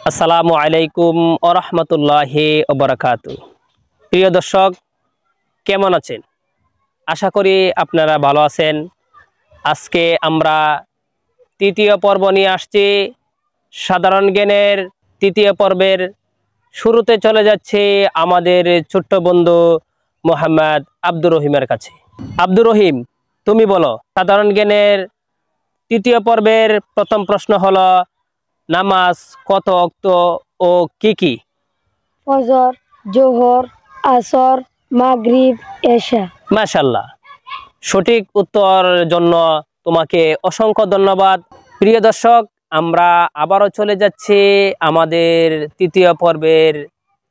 আসসালামু আলাইকুম ওয়া রাহমাতুল্লাহি ওয়া বারাকাতুহু। প্রিয় দর্শক, কেমন আছেন? আশা করি আপনারা ভালো আছেন। আজকে আমরা তৃতীয় পর্ব নিয়ে আসছি। সাধারণ জ্ঞানের তৃতীয় পর্বের শুরুতে চলে যাচ্ছে আমাদের ছোট্ট বন্ধু মোহাম্মদ আব্দুর রহিমের কাছে। আব্দুর রহিম, তুমি বলো, সাধারণ জ্ঞানের তৃতীয় পর্বের প্রথম প্রশ্ন হলো, নামাজ কত ওয়াক্ত ও কি কি? ফজর, জোহর, আসর, মাগরিব, এশা। মাশাআল্লাহ, সঠিক উত্তরের জন্য তোমাকে অসংখ্য ধন্যবাদ। প্রিয় দর্শক, আমরা আবারও চলে যাচ্ছি আমাদের তৃতীয় পর্বের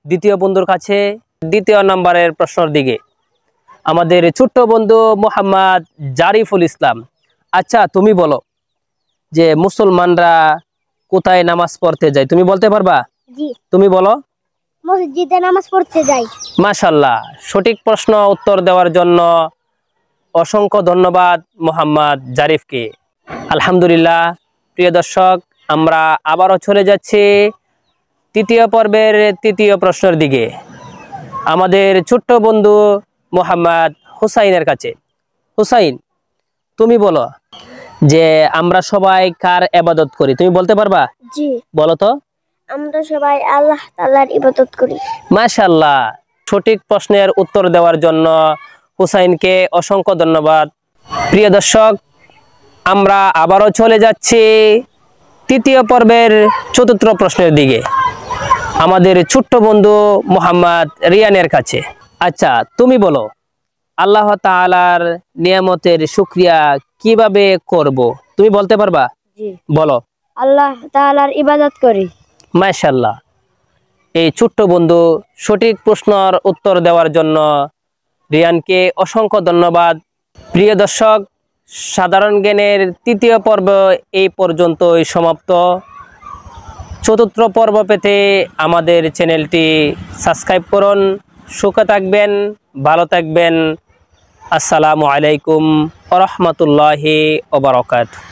দ্বিতীয় বন্ধুর কাছে, দ্বিতীয় নম্বরের প্রশ্নের দিকে। আমাদের ছোট্ট বন্ধু মোহাম্মদ জারিফুল ইসলাম। আচ্ছা, তুমি বলো যে মুসলমানরা কোথায় নামাজ পড়তে যায়? তুমি বলতে পারবা? জি, তুমি বলো। মসজিদে নামাজ পড়তে যাই। মাশাআল্লাহ, সঠিক প্রশ্ন উত্তর দেওয়ার জন্য অসংখ্য ধন্যবাদ মোহাম্মদ জারিফকে। আলহামদুলিল্লাহ। প্রিয় দর্শক, আমরা আবারও চলে যাচ্ছি তৃতীয় পর্বের তৃতীয় প্রশ্নের দিকে, আমাদের ছোট্ট বন্ধু মোহাম্মদ হুসাইনের কাছে। হুসাইন, তুমি বলো যে আমরা সবাই কার ইবাদত করি? তুমি বলতে পারবা? জি, বলো তো। আমরা সবাই আল্লাহ তাআলার ইবাদত করি। মাশাআল্লাহ, সঠিক প্রশ্নের উত্তর দেওয়ার জন্য হুসাইনকে অসংখ্য ধন্যবাদ। প্রিয় দর্শক, আমরা আবারও চলে যাচ্ছি তৃতীয় পর্বের চতুর্থ প্রশ্নের দিকে, আমাদের ছোট্ট বন্ধু মোহাম্মদ রিয়ানের কাছে। আচ্ছা, তুমি বলো, আল্লাহ তাআলার নিয়ামতের শুকরিয়া কিভাবে করব? তুমি বলতে পারবা? জি, বলো। আল্লাহ তাআলার ইবাদত করি। মাশাআল্লাহ, এই ছোট্ট বন্ধু সঠিক প্রশ্নের উত্তর দেওয়ার জন্য রিয়ানকে অসংখ্য ধন্যবাদ। প্রিয় দর্শক, সাধারণ জ্ঞানের তৃতীয় পর্ব এই পর্যন্তই সমাপ্ত। চতুর্থ পর্ব পেতে আমাদের চ্যানেলটি সাবস্ক্রাইব করুন। সুখে থাকবেন, ভালো থাকবেন। আসসালামু আলাইকুম ওয়া রাহমাতুল্লাহি ওয়া বারাকাতুহু।